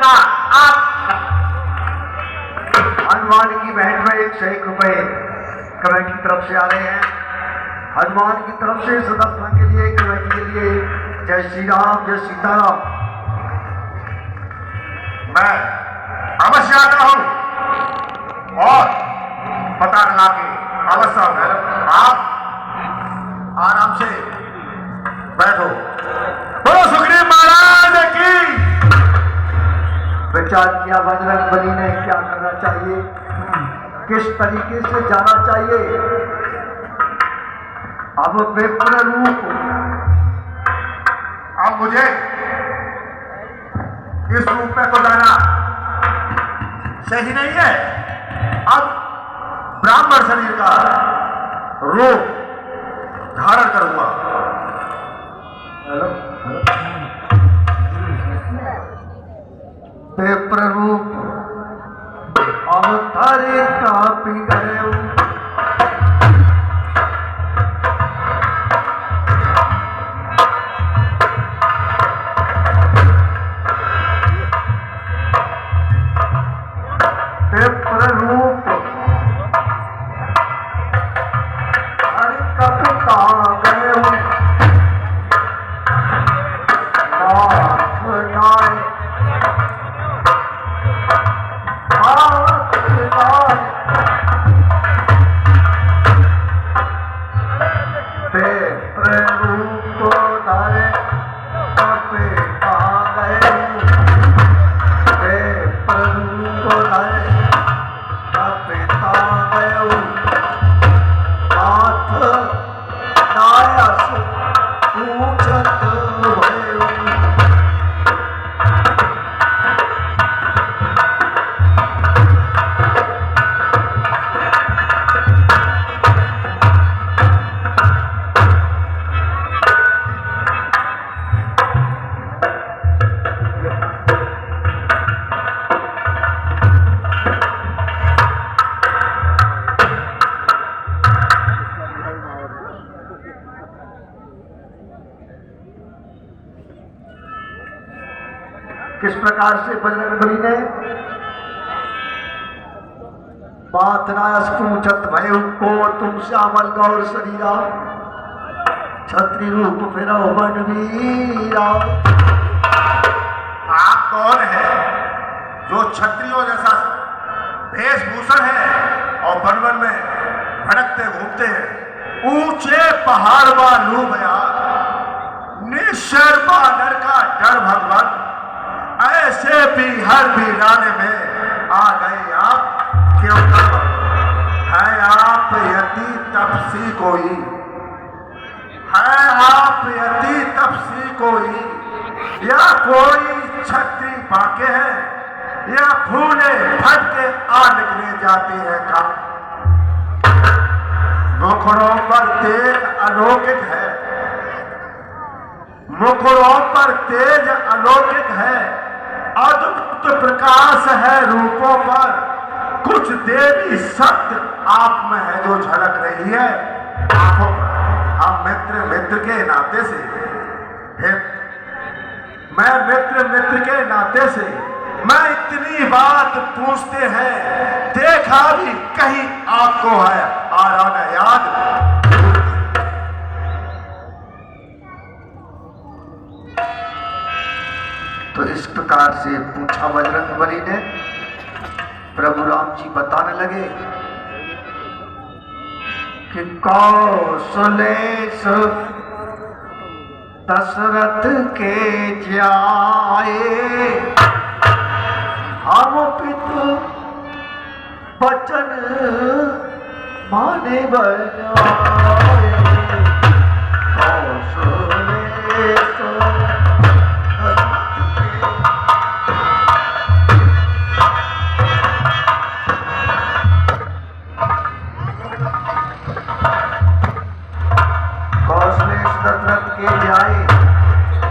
लगा। आप हनुमान की बहन में 101 रुपए कमेटी की तरफ से आ रहे हैं। हनुमान की तरफ से सदस्यों के लिए कमेटी के लिए जय श्री राम, जय सीताराम। मैं अवश्य आता हूं और पता लगा के अवश्य आऊंगा। आप आराम से बैठो। बोलो सुग्रीव महाराज की। विचार किया बजरंगबली ने क्या करना चाहिए, किस तरीके से जाना चाहिए। अब विप्र रूप, अब मुझे इस रूप में तो जाना सही नहीं है। अब ब्राह्मण शरीर का रूप धारण करूंगा। विप्र रूप अवतारे कापी गए। विप्र रूप हरि कपिता गए। किस प्रकार से बजरंगबली ने बात नायस पूछत भय को तुम श्यामल गौर शरीरा, छत्री रूप फिर बनवीरा। आप कौन है जो क्षत्रियों जैसा वेशभूषण है और वन वन में भटकते घूमते हैं। ऊंचे पहाड़ वालू बयान निशर्मा नर का डर भगवान, ऐसे भी हर वीराने में आ गए आप। क्यों है आप यति तपसी कोई, है आप यति तपसी कोई, या कोई छत्री बाके है, या फूले फट के आ निकले जाते हैं का। मुखड़ों पर तेज अलौकिक है, मुखड़ों पर तेज अलौकिक है, अद्भुत प्रकाश है रूपों पर। कुछ देवी सत्य आप में है जो झलक रही है आंखों पर। हम मित्र के नाते से मैं मित्र के नाते से मैं इतनी बात पूछते हैं, देखा भी कहीं आपको है आराना याद। तो इस प्रकार से पूछा बजरंगबली ने। प्रभु राम जी बताने लगे कि कौशलेश दशरथ के जाए, हम पितु वचन माने बनाए। कौशलेश दशरथ के जाए,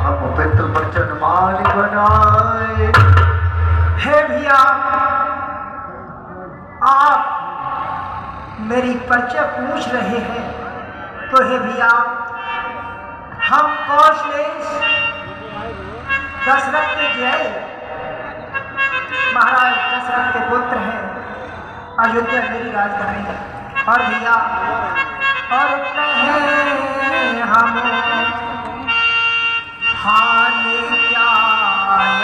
हम पितृ वचन मान बनाए। हे भैया, आप मेरी परिचय पूछ रहे हैं, तो हे भैया हम कौशलेश दशरथ के जय महाराज दशरथ के पुत्र हैं, अयोध्या मेरी राजधानी है। और भैया और कहें हम हाल क्या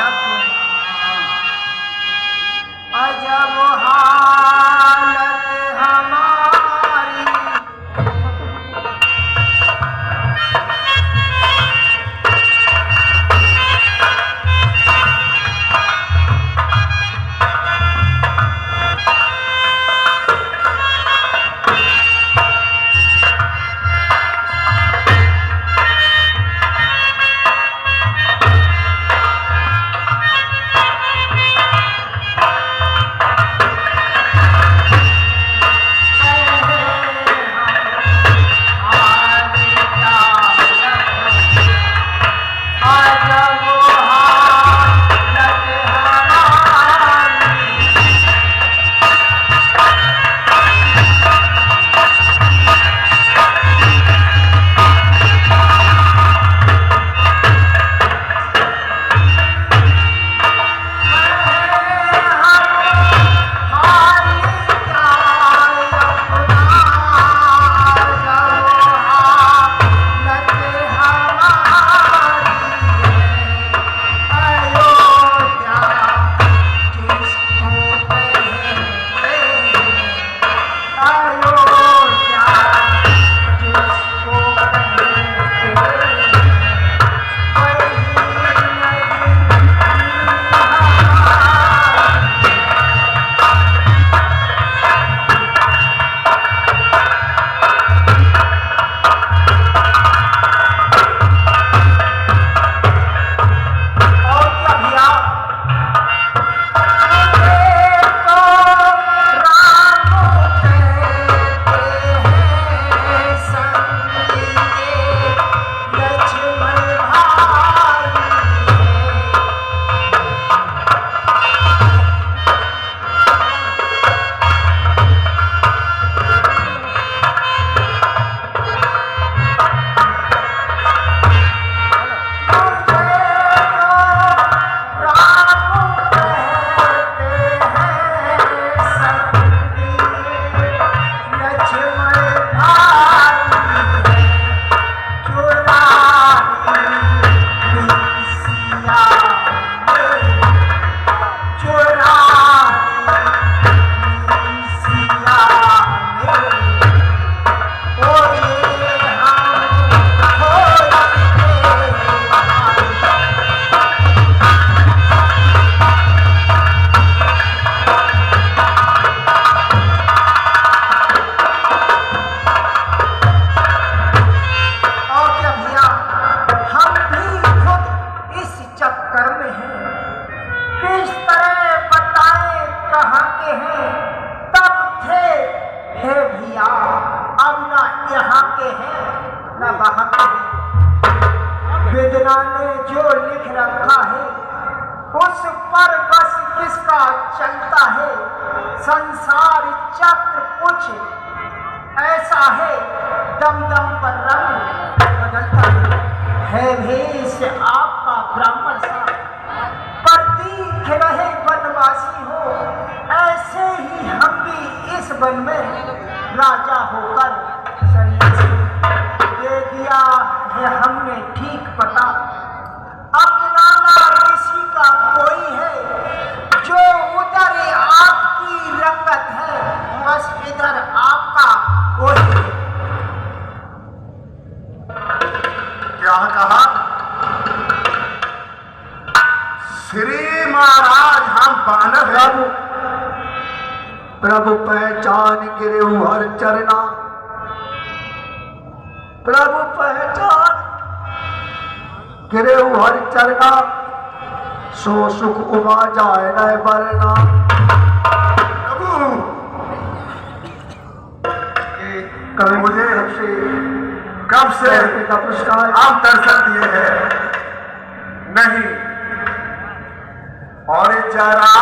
अपना, अजब हालत हमारी। वेदना ने जो लिख रखा है उस पर बस किसका चलता है। संसार चक्र कुछ ऐसा है, दम दम पर रंग बदलता है भेष आपका ब्राह्मण सा, पर दिख रहे वनवासी हो। ऐसे ही हम भी इस वन में राजा होकर सन्यासी दे दिया है हमने ठीक पता। अपनाना किसी का कोई है जो उधर आपकी रंगत है, बस इधर आपका कोई है। क्या कहा श्री महाराज? हम बानर प्रभु प्रभु पहचान गिरे हर चरना, प्रभु पहचान गिरे हर चरना, सो सुख उमा जाए न बरना। प्रभु कभी मुझे से कब से पुरस्कार आप दर्शन दिए हैं नहीं, और जरा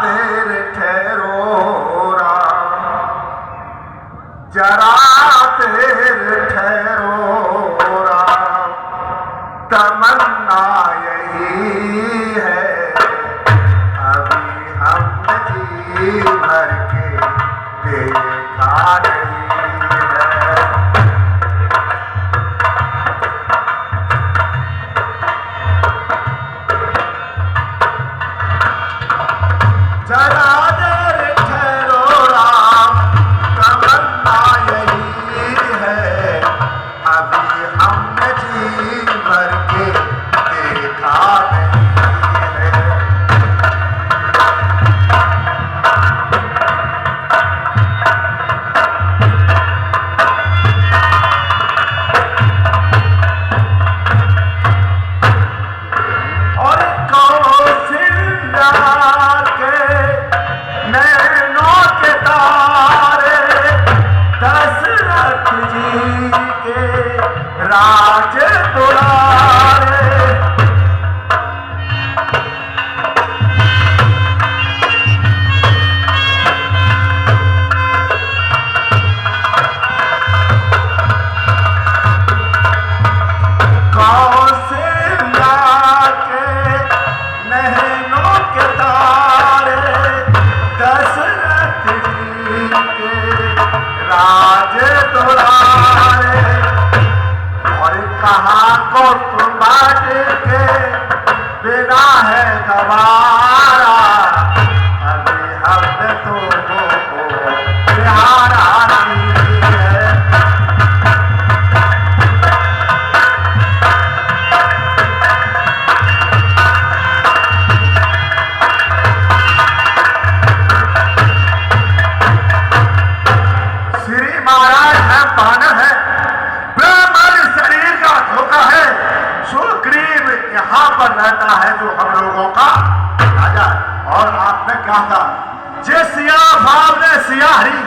देर ठहरो राम, जरा देर ठहरो राम, तमन्ना यही है अभी पर रहता है जो हम लोगों का राजा है। और आपने क्या कहा, जे सिया भाव ने सियाही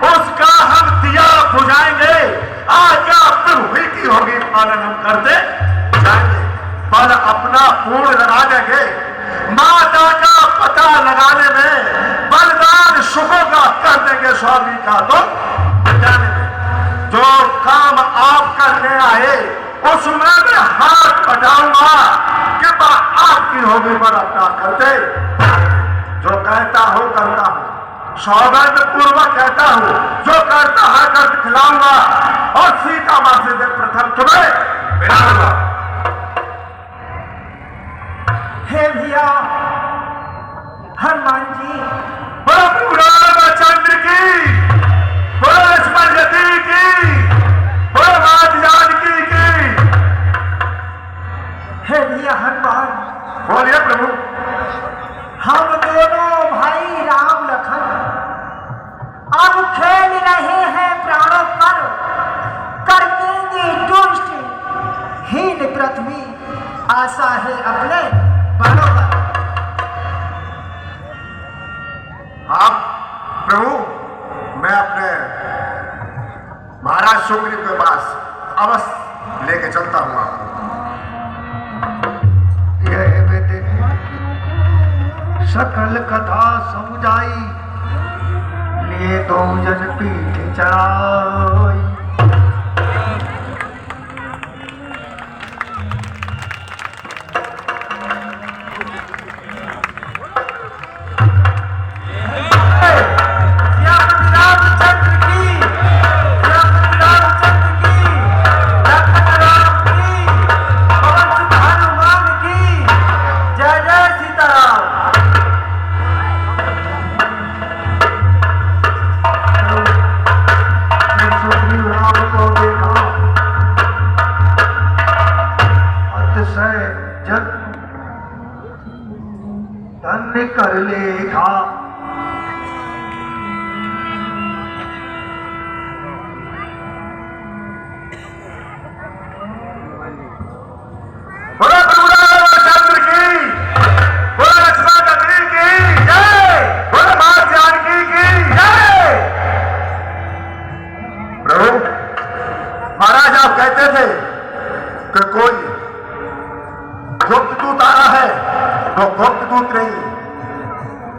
उसका हम दिया बुझाएंगे। आज्ञा प्रभु ही की होगी, पालन हम करते जाएंगे। बल अपना पूर्ण लगा देंगे, माता का पता लगाने में, बलिदान सुखों का कर देंगे स्वामी का तो बचाने में। जो काम आप करने आए उसमें मैं हाथ बढ़ाऊंगा, कृपा आपकी होगी, पर अपना करते जो कहता हूं करता हूं, सौगंध पूर्वक कहता हूं, जो करता है कर खिलाऊंगा और सीता मां से प्रथम तुम्हें मिलाऊंगा। हे भैया हनुमान जी, बोलो प्रभु रामचंद्र की, बोलो लक्ष्मण जी की, बोलो माता जानकी की। हे भैया हनुमान, बोलिए प्रभु। हम दोनों भाई राम लखन अब खेल रहे हैं प्राणों पर, कर देंगे दुष्ट हीन पृथ्वी, आशा है अपने बालों पर। आप प्रभु, मैं अपने महाराज सुग्रीव के पास अवश्य लेके चलता हूं आपको। यह बेटे सकल कथा समझाई, लिए दो जन पीठ चढ़ाई। धन्य कर लेखा, बोलो प्रभु रामचंद्र की, बोलो लक्ष्मण जी की जय, बोलो माता जानकी की जय। प्रभु महाराज, आप कहते थे कि कोई गुप्त दूत आ रहा है, तो गुप्त दूत नहीं,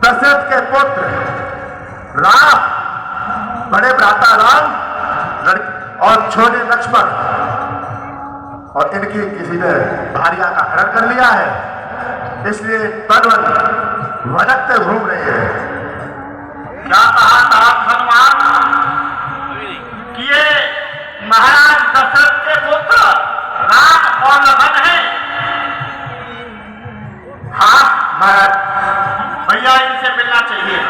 दशरथ के पुत्र राम, बड़े भ्राता राम और छोटे लक्ष्मण, और इनकी किसी ने भार्या का हरण कर लिया है, इसलिए तनवन भटकते घूम रहे हैं। क्या कहा था हनुमान कि ये महाराज दशरथ के पुत्र राम और लखन है? हाँ महाराज, भैया इनसे मिलना चाहिए।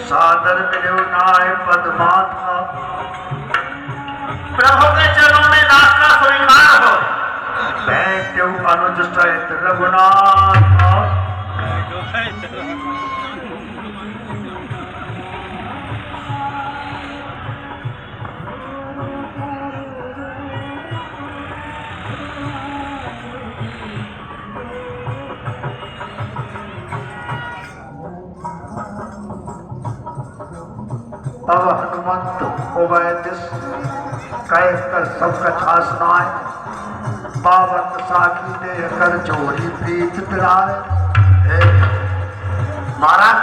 सादर मिलो नाय पद्माथा, प्रभु के चरणों में दासना स्वीकार हो। बैठो अनुज सहित रघुनाथ। अब हनुमंत उवैद्य कह कर सबका छासनाए, पावन साखी दे कर जोड़ी प्रीत पिलाए। महाराज,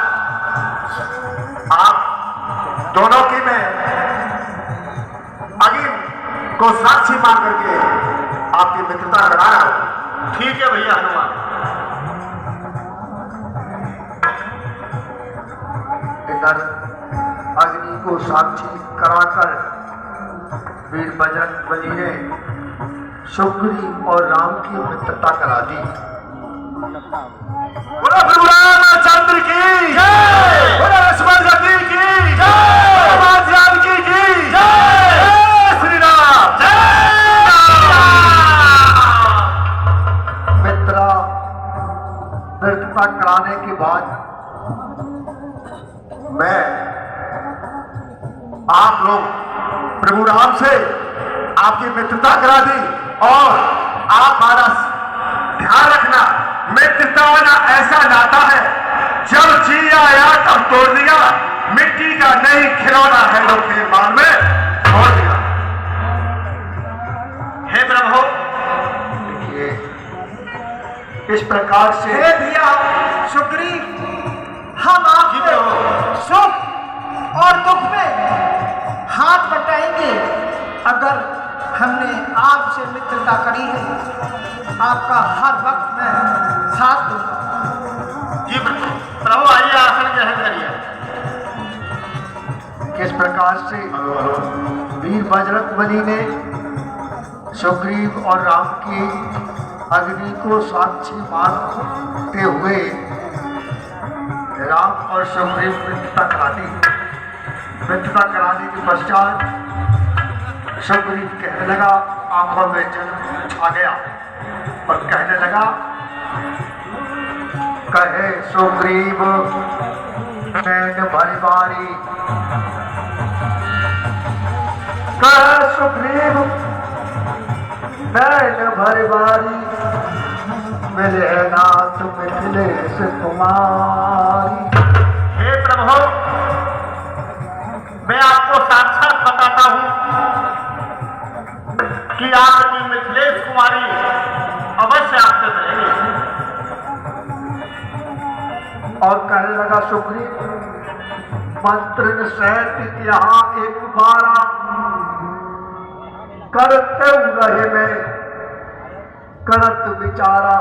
आप दोनों की मैं अग्नि को साक्षी मान करके आपकी मित्रता करा रहा हूं। ठीक है भैया हनुमान। इधर अग्नि को साक्षी कराकर वीर बजरंग बली ने सुग्रीव और राम की मित्रता करा दी। बोलो प्रभु रामचंद्र की जय, बोलो लक्ष्मण जी की जय, बोलो माता जानकी की जय, जय श्री राम, जय राम। मित्रता कराने के बाद मैं आप लोग प्रभु राम से आपकी मित्रता करा दी। और आप हमारा ध्यान रखना, मित्रता ना ऐसा नाता है जब जी आया तब तोड़ दिया, मिट्टी का नहीं खिलौना है तो खेल बार में छोड़ दिया। हे प्रभु, देखिए इस प्रकार से हे भैया सुग्रीव, हम आपके सुख और दुख में हाथ बटाएंगे। अगर हमने आपसे मित्रता करी है, आपका हर वक्त मैं साथ दूंगा। जी प्रभु, आइए आसन ग्रहण करिए। किस प्रकार से वीर बजरंगबली ने सुग्रीव और राम की अग्नि को साक्षी मानते हुए राम और सुग्रीव मित्रता कराने के पश्चात सुग्रीव कहने लगा, आंखों में जल छा गया और कहने लगा, कहे सुग्रीव नैन भरी बारी, कहे सुग्रीव नैन भरी बारी, मिले नाथ मिथिलेश कुमारी। हे प्रभु, मैं आपको साक्षात बताता हूं कि आपकी मिथिलेश कुमारी अवश्य आपसे मिलेंगे। और कहने लगा सुग्रीव, मंत्र सहित यहाँ एक बारा करते रहे में करत विचारा।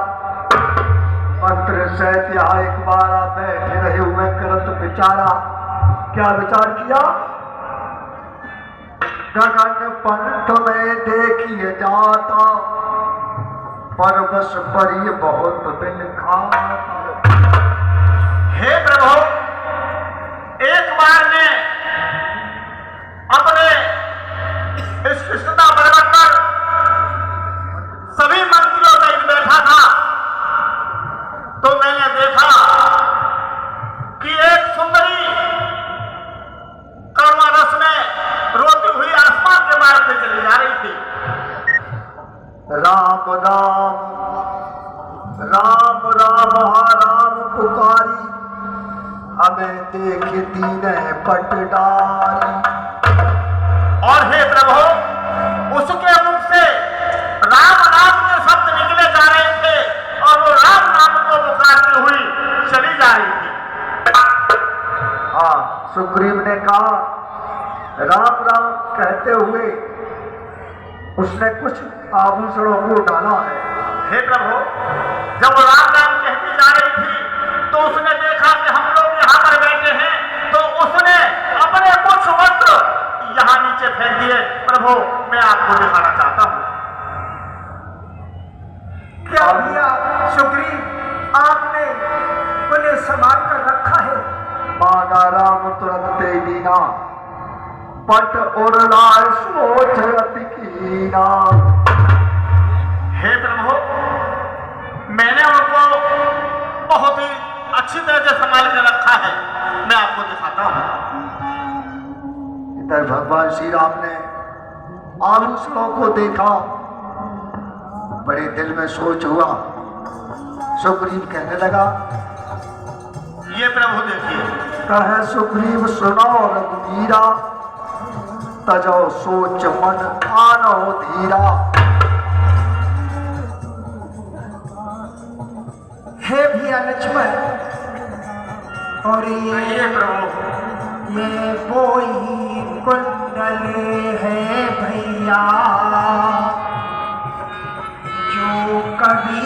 मंत्र सहित यहाँ एक बारा बैठे रहे हुए करत विचारा। क्या विचार किया? गगन पंथ में देखिए जाता, परवश परी बहुत बिन खाता। हे प्रभु, एक बार मैं अपने इस कृष्णता पर्वत पर सभी मंत्रियों सहित बैठा था, तो मैंने देखा कि एक सुंदरी कड़वा रस में रोती हुई आसमान के मार्ग से चली जा रही थी। राम राम राम राम हा राम पुकारी, हमें देखती न पटडारी। और हे प्रभु, उसके मुख से राम नाम के शब्द निकले जा रहे थे और वो राम नाम को पुकारती हुई चली जा रही थी। हाँ, सुग्रीव ने कहा राम राम कहते हुए उसने कुछ आभूषणों को डाला है। हे प्रभु, जब वो राम नाम कहती जा रही थी तो उसने देखा कि हम लोग यहाँ पर बैठे हैं, तो उसने अपने कुछ वस्त्र यहाँ नीचे फेंक दिए। प्रभु, मैं आपको दिखाना चाहता हूँ। क्या भैया सुग्रीव, आपने उन्हें संभाल कर रखा है? माना राम तुरंत ते दीना, पट उड़ला सोच अति कीना। हे प्रभु, मैंने उनको बहुत ही अच्छी तरह से संभाल कर रखा है, मैं आपको दिखाता हूँ। इधर भगवान श्री राम ने आभूषणों को देखा, बड़े दिल में सोच हुआ। सुग्रीव कहने लगा, ये प्रभु देखिए। कहे सुग्रीव सुनो रघुवीरा, तजो सोच मन आनो धीरा। हे भैया लक्ष्मण, और ये प्रभु, ये बोई कुंडल है भैया, जो कभी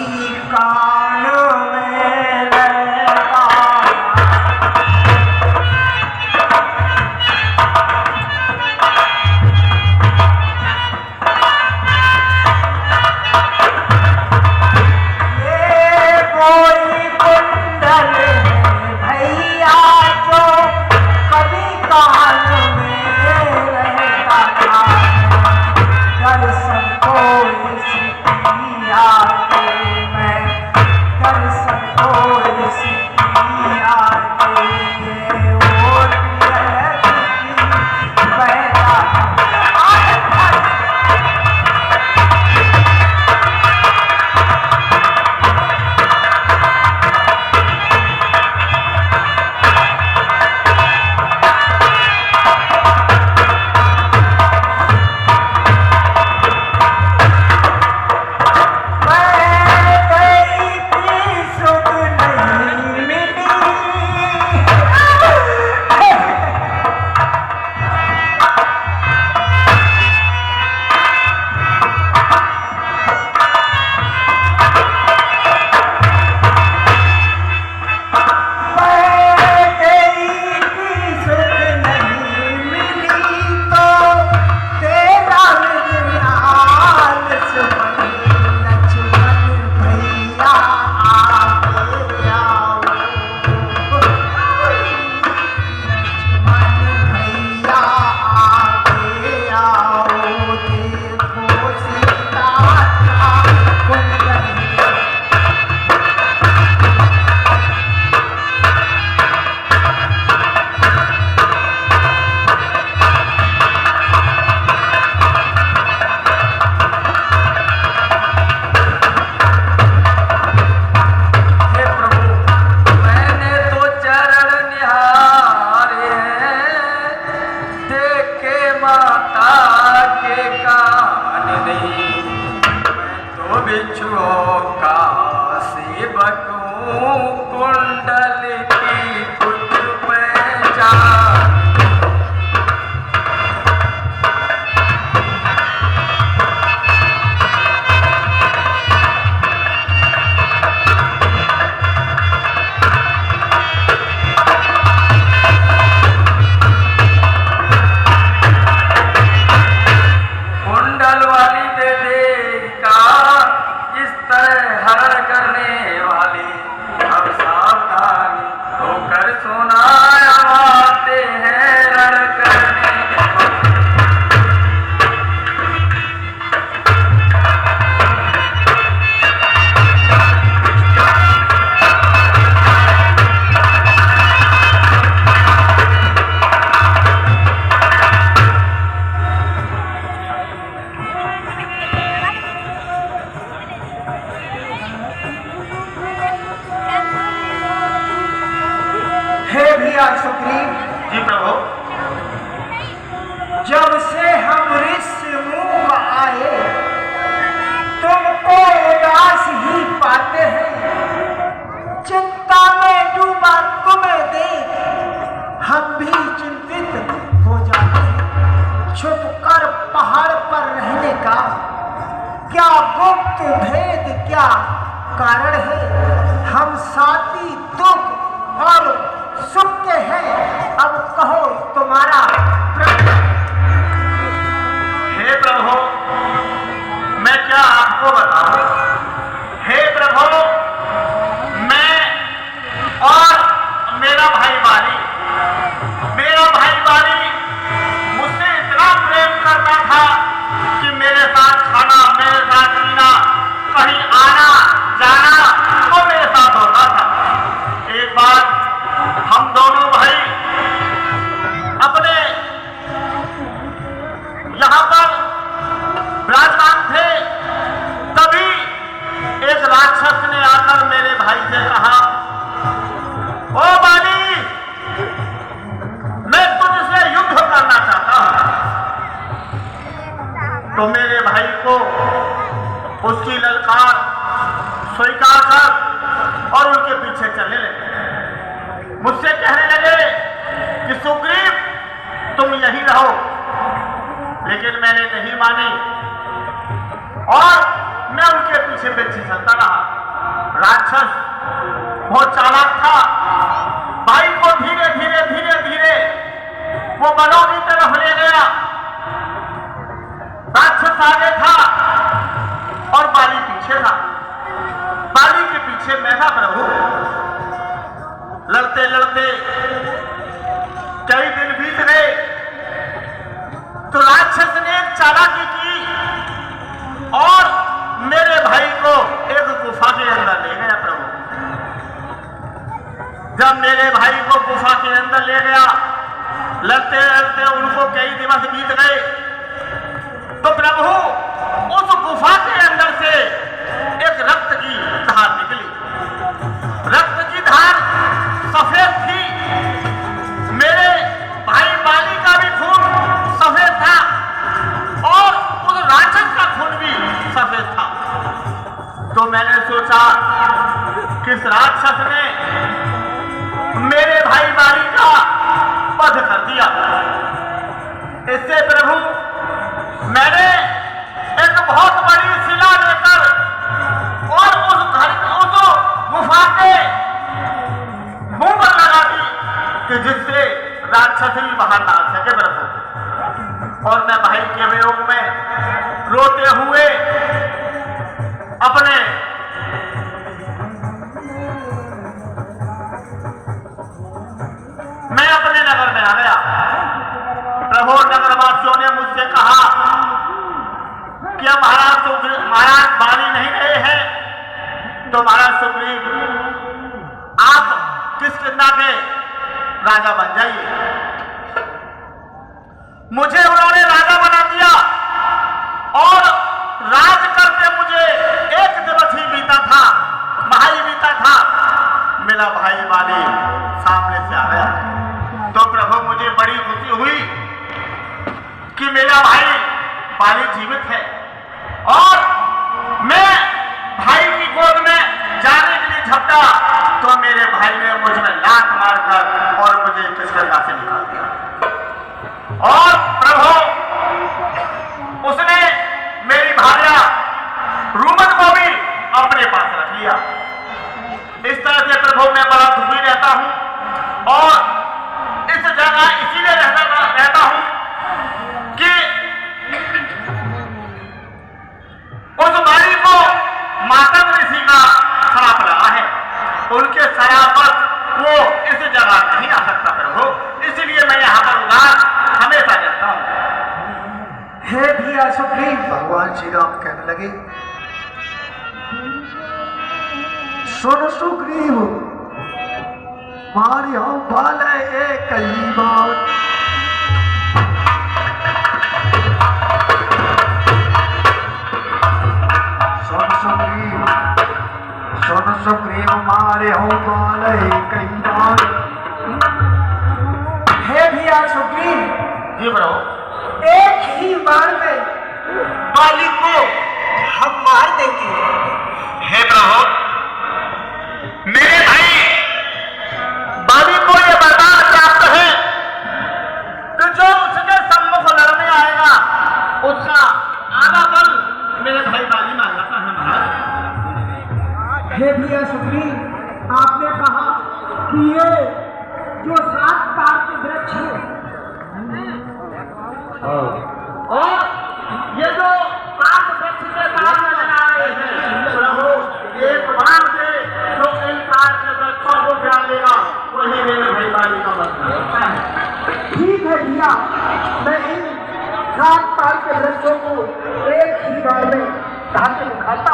कान में रहता। ये बोई कुंडल है भैया, जो कभी कान में रहता था। दर्शन को इस पिया के मैं क्या गुप्त भेद, क्या कारण है? हम साथी दुख और सुख के हैं, अब कहो तुम्हारा प्रश्न। हे प्रभु, मैं क्या आपको बताऊं? हे प्रभु, मैं और मेरा भाई बाली मुझसे इतना प्रेम करता था कि मेरे साथ खाना, मेरे साथ पीना, कहीं आना जाना तो मेरे साथ होता था। एक बार हम दोनों भाई अपने यहां पर विराजमान थे, तभी एक राक्षस ने आकर मेरे भाई से कहा, ओ बाली, मैं तुझसे युद्ध करना चाहता हूं। तो मेरे भाई को उसकी ललकार स्वीकार कर और उनके पीछे चलने लगे। मुझसे कहने लगे कि सुग्रीव, तुम यहीं रहो, लेकिन मैंने नहीं मानी और मैं उनके पीछे चलता रहा। राक्षस बहुत चालाक था, भाई को धीरे धीरे वो वनों की तरफ ले गया। राक्षस आगे था और बाली पीछे था। बाली के पीछे मैं था प्रभु। लड़ते लड़ते कई दिन बीत गए तो राक्षस ने एक चालाकी की और मेरे भाई को एक गुफा के अंदर ले गया प्रभु। जब मेरे भाई को गुफा के अंदर ले गया, लड़ते लड़ते उनको कई दिवस बीत गए तो प्रभु उस गुफा के अंदर से एक रक्त की धार निकली। रक्त की धार सफेद थी। मेरे भाई बाली का भी खून सफेद था और उस राक्षस का खून भी सफेद था। तो मैंने सोचा किस राक्षस ने मेरे भाई बाली का वध कर दिया। इससे प्रभु मैंने एक बहुत बड़ी शिला लेकर और उस गुफा के मुंह पर लगा दी कि जिससे राक्षस ही बाहर ना आ सके प्रभु। और मैं भाई के वियोग में रोते हुए अपने नगर में आ गया। प्रभु नगरवासियों ने मुझसे कहा कि महाराज बाली नहीं रहे हैं तो महाराज सुग्रीव आप किष्किंधा के राजा बन जाइए। मुझे उन्होंने राजा बना दिया और राज करते मुझे एक दिवस ही बीता था, महाई बीता था। मेरा भाई बाली सामने से आ गया तो प्रभु मुझे बड़ी खुशी हुई कि मेरा भाई बाली जीवित है और मैं भाई की गोद में जाने के लिए झपटा तो मेरे भाई ने मुझ में लात मारकर और मुझे किष्किंधा से निकाल दिया। और प्रभु उसने मेरी भार्या रूमन को भी अपने पास रख लिया। इस तरह से प्रभु मैं बड़ा दुखी रहता हूं और इस जगह इसीलिए रहता हूं कि उस बाली को मातंग ऋषि का श्राप लगा है। उनके श्राप पर वो इस जगह नहीं आ सकता प्रभु, इसलिए मैं यहाँ पर उदास हमेशा रहता हूं। हे भैया सुग्रीव, भगवान श्री राम कहने लगे, सुन सुग्रीव, मारी हम बाल एक ही बात। सुन सुग्रीव, मारे हम बाल एक ही बात। हे भैया सुग्रीव, जी प्रभु, एक ही बार में बाली को हम मार देंगे। हे प्रभु, मेरे भाई बाली को यह वरदान प्राप्त है कि जो उसके सम्मुख लड़ने आएगा उसका आधा बल मेरे भाई बाली हे भैया सुग्रीव, आपने कहा कि ये जो 7 तार के वृक्ष हैं और ये जो 7 वृक्ष के तार नजर आ रहे हैं प्रभु, एक बार से जो इन तार के वृक्षों को ध्यान देगा वही मेरे भाईवाली का मतलब है। ठीक है भैया, मैं इन 7 तार के वृक्षों को एक ही बार में ढाके दिखाता